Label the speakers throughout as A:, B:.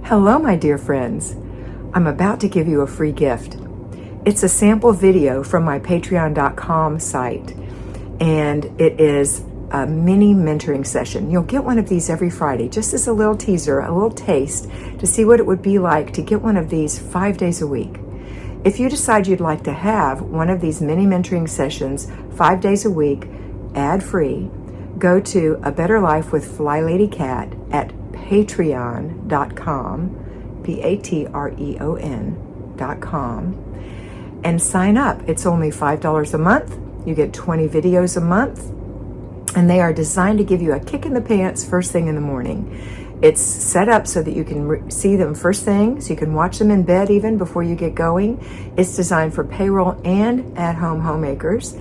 A: Hello, my dear friends. I'm about to give you a free gift. It's a sample video from my patreon.com site, and it is a mini mentoring session. You'll get one of these every Friday, just as a little teaser, a little taste to see what it would be like to get one of these 5 days a week. If you decide you'd like to have one of these mini mentoring sessions 5 days a week, ad-free, go to A Better Life with FlyLady Kat at patreon.com, patreon.com, and sign up. It's only $5 a month. You get 20 videos a month, and they are designed to give you a kick in the pants first thing in the morning. It's set up so that you can see them first thing, so you can watch them in bed even before you get going. It's designed for payroll and at-home homemakers,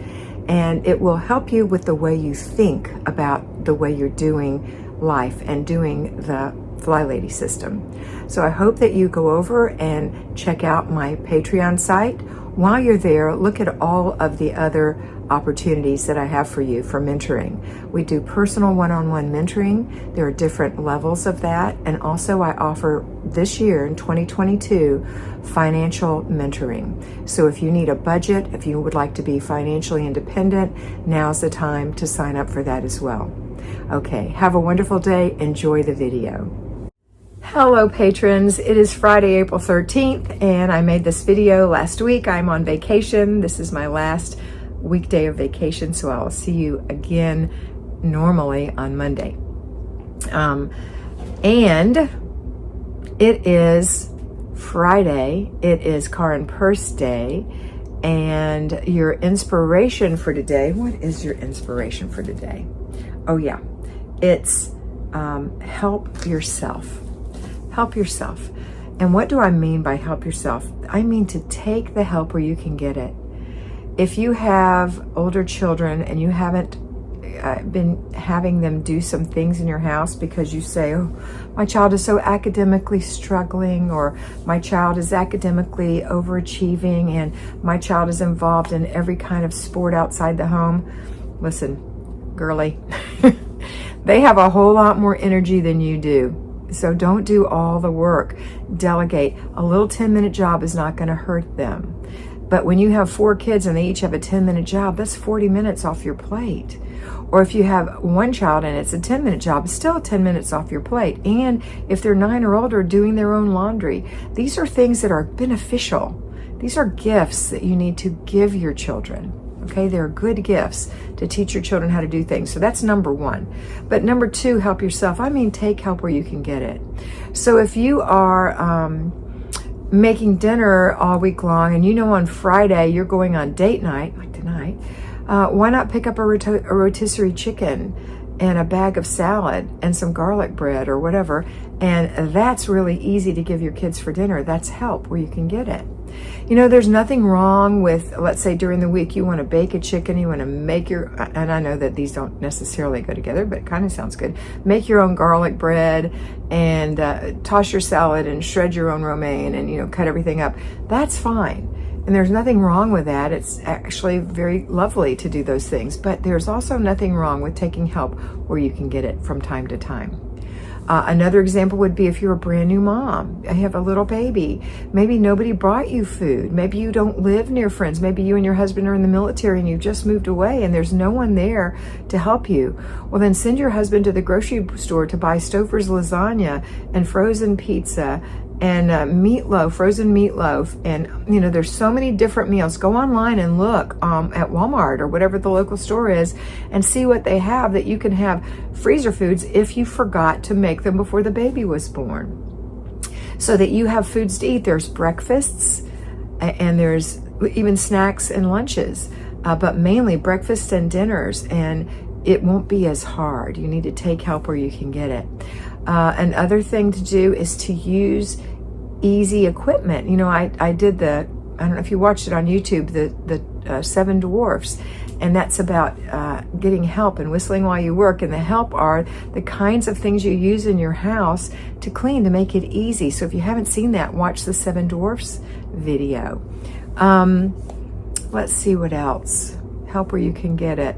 A: and it will help you with the way you think about the way you're doing life and doing the FlyLady system. So I hope that you go over and check out my Patreon site. While you're there, look at all of the other opportunities that I have for you for mentoring. We do personal one-on-one mentoring. There are different levels of that. And also I offer this year in 2022 financial mentoring. So if you need a budget, if you would like to be financially independent, now's the time to sign up for that as well. Okay, have a wonderful day. Enjoy the video. Hello patrons, it is Friday, April 13th, and I made this video last week. I'm on vacation. This is my last weekday of vacation, so I'll see you again normally on Monday. And it is Friday, it is car and purse day, and your inspiration for today, what is your inspiration for today? Oh yeah, it's help yourself. Help yourself. And what do I mean by help yourself? I mean to take the help where you can get it. If you have older children and you haven't been having them do some things in your house because you say, oh, my child is so academically struggling, or my child is academically overachieving, and my child is involved in every kind of sport outside the home. Listen, girly, they have a whole lot more energy than you do. So don't do all the work. Delegate. A little 10-minute job is not going to hurt them. But when you have 4 kids and they each have a 10-minute job, that's 40 minutes off your plate. Or if you have one child and it's a 10-minute job, it's still 10 minutes off your plate. And if they're 9 or older, doing their own laundry. These are things that are beneficial. These are gifts that you need to give your children. Okay, they're good gifts to teach your children how to do things. So that's number 1. But number 2, help yourself. I mean, take help where you can get it. So if you are making dinner all week long, and you know on Friday you're going on date night, like tonight, why not pick up a rotisserie chicken and a bag of salad and some garlic bread or whatever, and that's really easy to give your kids for dinner. That's help where you can get it. You know, there's nothing wrong with, let's say during the week you want to bake a chicken, you want to make your, and I know that these don't necessarily go together, but it kind of sounds good. Make your own garlic bread and toss your salad and shred your own romaine and, you know, cut everything up. That's fine. And there's nothing wrong with that. It's actually very lovely to do those things. But there's also nothing wrong with taking help where you can get it from time to time. Another example would be if you're a brand new mom, you have a little baby, maybe nobody brought you food, maybe you don't live near friends, maybe you and your husband are in the military and you've just moved away and there's no one there to help you. Well, then send your husband to the grocery store to buy Stouffer's lasagna and frozen pizza and meatloaf, frozen meatloaf, and you know, there's so many different meals. Go online and look at Walmart or whatever the local store is and see what they have that you can have freezer foods if you forgot to make them before the baby was born, so that you have foods to eat. There's breakfasts and there's even snacks and lunches, but mainly breakfasts and dinners, and it won't be as hard. You need to take help where you can get it. Another thing to do is to use easy equipment. You know, I did I don't know if you watched it on YouTube, the 7 Dwarfs, and that's about getting help and whistling while you work. And the help are the kinds of things you use in your house to clean to make it easy. So if you haven't seen that, watch the 7 Dwarfs video. Let's see what else. Help where you can get it.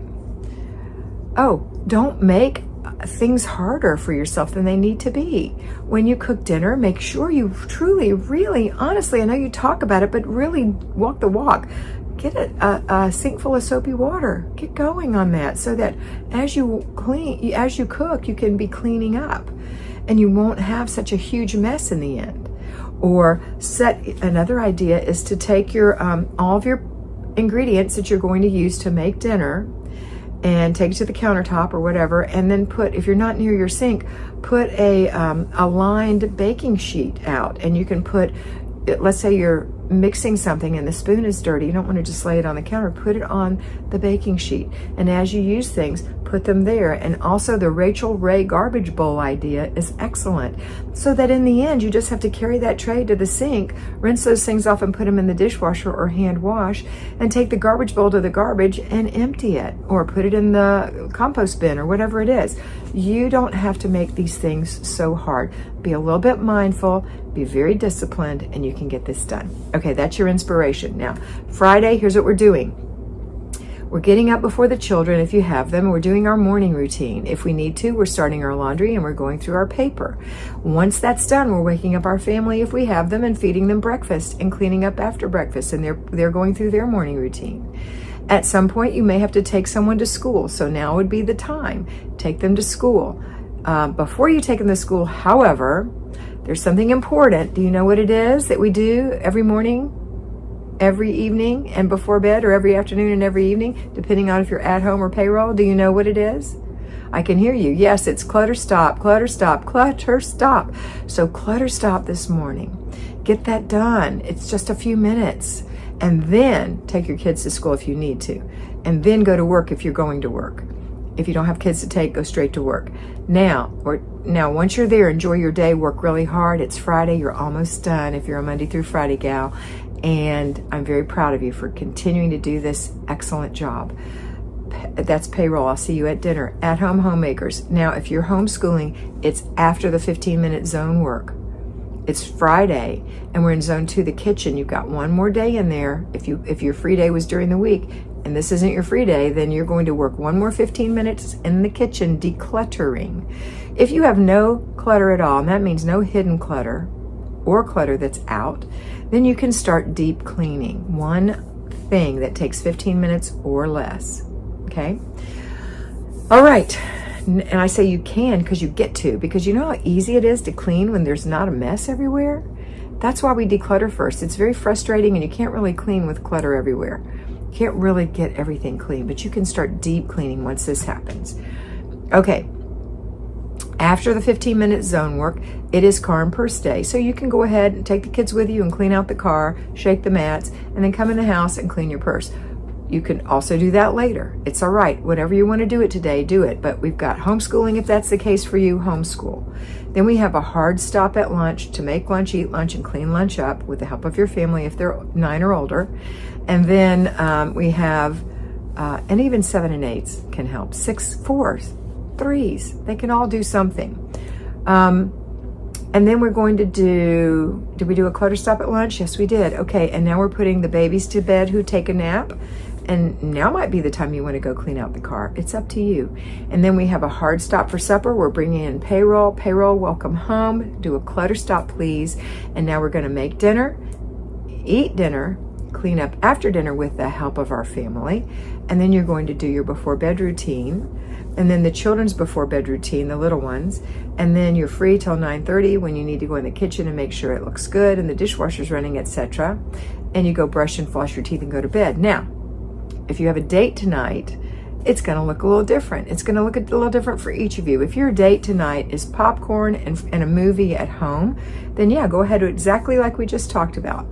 A: Oh, don't make things harder for yourself than they need to be. When you cook dinner, make sure you truly, really, honestly, I know you talk about it, but really walk the walk. Get a sink full of soapy water. Get going on that so that as you cook, you can be cleaning up and you won't have such a huge mess in the end. Or another idea is to take your all of your ingredients that you're going to use to make dinner and take it to the countertop or whatever, and then if you're not near your sink, put a lined baking sheet out, and you can put, let's say you're mixing something and the spoon is dirty, you don't want to just lay it on the counter, put it on the baking sheet, and as you use things, put them there. And also the Rachel Ray garbage bowl idea is excellent, so that in the end you just have to carry that tray to the sink, rinse those things off and put them in the dishwasher or hand wash, and take the garbage bowl to the garbage and empty it, or put it in the compost bin or whatever it is. You don't have to make these things so hard. Be a little bit mindful, be very disciplined, and you can get this done. Okay, that's your inspiration. Now, Friday, here's what we're doing. We're getting up before the children, if you have them. We're doing our morning routine. If we need to, we're starting our laundry and we're going through our paper. Once that's done, we're waking up our family, if we have them, and feeding them breakfast and cleaning up after breakfast, and they're going through their morning routine. At some point, you may have to take someone to school, so now would be the time. Take them to school. Before you take them to school, however, there's something important. Do you know what it is that we do every morning, every evening, and before bed, or every afternoon and every evening, depending on if you're at home or payroll? Do you know what it is? I can hear you. Yes, it's clutter stop, clutter stop, clutter stop. So clutter stop this morning. Get that done. It's just a few minutes. And then take your kids to school if you need to. And then go to work if you're going to work. If you don't have kids to take, go straight to work. Now, once you're there, enjoy your day, work really hard. It's Friday, you're almost done if you're a Monday through Friday gal. And I'm very proud of you for continuing to do this excellent job. That's payroll. I'll see you at dinner. At home homemakers. Now, if you're homeschooling, it's after the 15-minute zone work. It's Friday, and we're in zone 2, the kitchen. You've got one more day in there. If your free day was during the week, and this isn't your free day, then you're going to work one more 15 minutes in the kitchen decluttering. If you have no clutter at all, and that means no hidden clutter or clutter that's out, then you can start deep cleaning. One thing that takes 15 minutes or less. Okay? All right. And I say you can because you get to, because you know how easy it is to clean when there's not a mess everywhere? That's why we declutter first. It's very frustrating, and you can't really clean with clutter everywhere. You can't really get everything clean, but you can start deep cleaning once this happens. Okay. After the 15-minute zone work, it is car and purse day. So you can go ahead and take the kids with you and clean out the car, shake the mats, and then come in the house and clean your purse. You can also do that later. It's all right. Whatever you want to do it today, do it. But we've got homeschooling, if that's the case for you, homeschool. Then we have a hard stop at lunch to make lunch, eat lunch, and clean lunch up with the help of your family if they're 9 or older. And then we have, and even 7 and 8s can help. 6, 4s, 3s, they can all do something. And then we're going to did we do a clutter stop at lunch? Yes, we did. Okay, and now we're putting the babies to bed who take a nap. And now might be the time you want to go clean out the car. It's up to you. And then we have a hard stop for supper. We're bringing in payroll. Payroll, welcome home. Do a clutter stop, please. And now we're going to make dinner, eat dinner, clean up after dinner with the help of our family. And then you're going to do your before bed routine. And then the children's before bed routine, the little ones. And then you're free till 9:30 when you need to go in the kitchen and make sure it looks good and the dishwasher's running, etc. And you go brush and floss your teeth and go to bed. Now, if you have a date tonight, it's going to look a little different. It's going to look a little different for each of you. If your date tonight is popcorn and a movie at home, then yeah, go ahead exactly like we just talked about.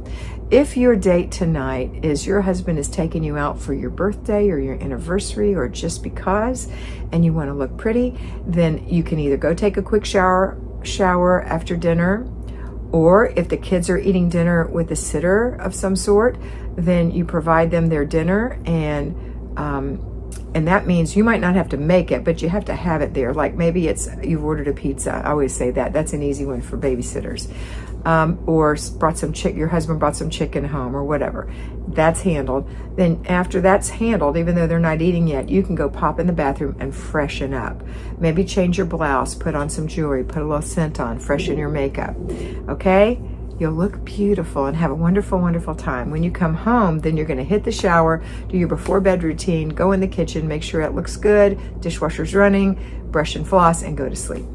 A: If your date tonight is your husband is taking you out for your birthday or your anniversary or just because, and you want to look pretty, then you can either go take a quick shower after dinner, or if the kids are eating dinner with a sitter of some sort, then you provide them their dinner, and that means you might not have to make it, but you have to have it there. Like maybe you've ordered a pizza. I always say that's an easy one for babysitters. Or your husband brought some chicken home or whatever. That's handled. Then after that's handled, even though they're not eating yet, you can go pop in the bathroom and freshen up. Maybe change your blouse, put on some jewelry, put a little scent on, freshen your makeup. Okay? You'll look beautiful and have a wonderful, wonderful time. When you come home, then you're going to hit the shower, do your before bed routine, go in the kitchen, make sure it looks good, dishwasher's running, brush and floss, and go to sleep.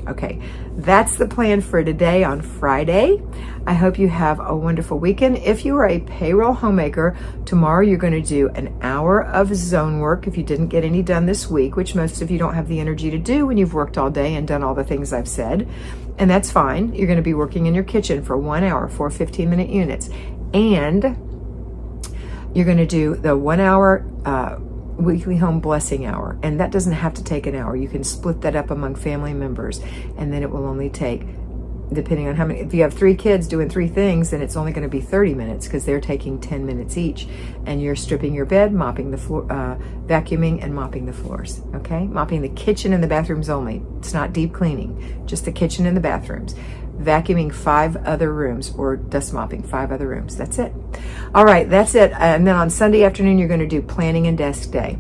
A: Okay, that's the plan for today on Friday. I hope you have a wonderful weekend. If you are a payroll homemaker, tomorrow you're going to do an hour of zone work if you didn't get any done this week, which most of you don't have the energy to do when you've worked all day and done all the things I've said. And that's fine. You're going to be working in your kitchen for 1 hour, 4 15-minute units. And you're going to do the 1 hour weekly home blessing hour, and that doesn't have to take an hour. You can split that up among family members, and then it will only take, depending on how many, if you have 3 kids doing 3 things, then it's only going to be 30 minutes because they're taking 10 minutes each, and you're stripping your bed, mopping the floor, vacuuming and mopping the floors. Okay, mopping the kitchen and the bathrooms only. It's not deep cleaning, just the kitchen and the bathrooms. Vacuuming 5 other rooms, or dust mopping 5 other rooms. That's it. All right, that's it. And then on Sunday afternoon, you're going to do planning and desk day.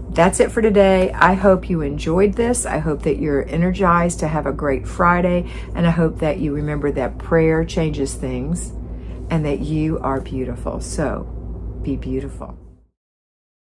A: That's it for today. I hope you enjoyed this. I hope that you're energized to have a great Friday. And I hope that you remember that prayer changes things and that you are beautiful. So be beautiful.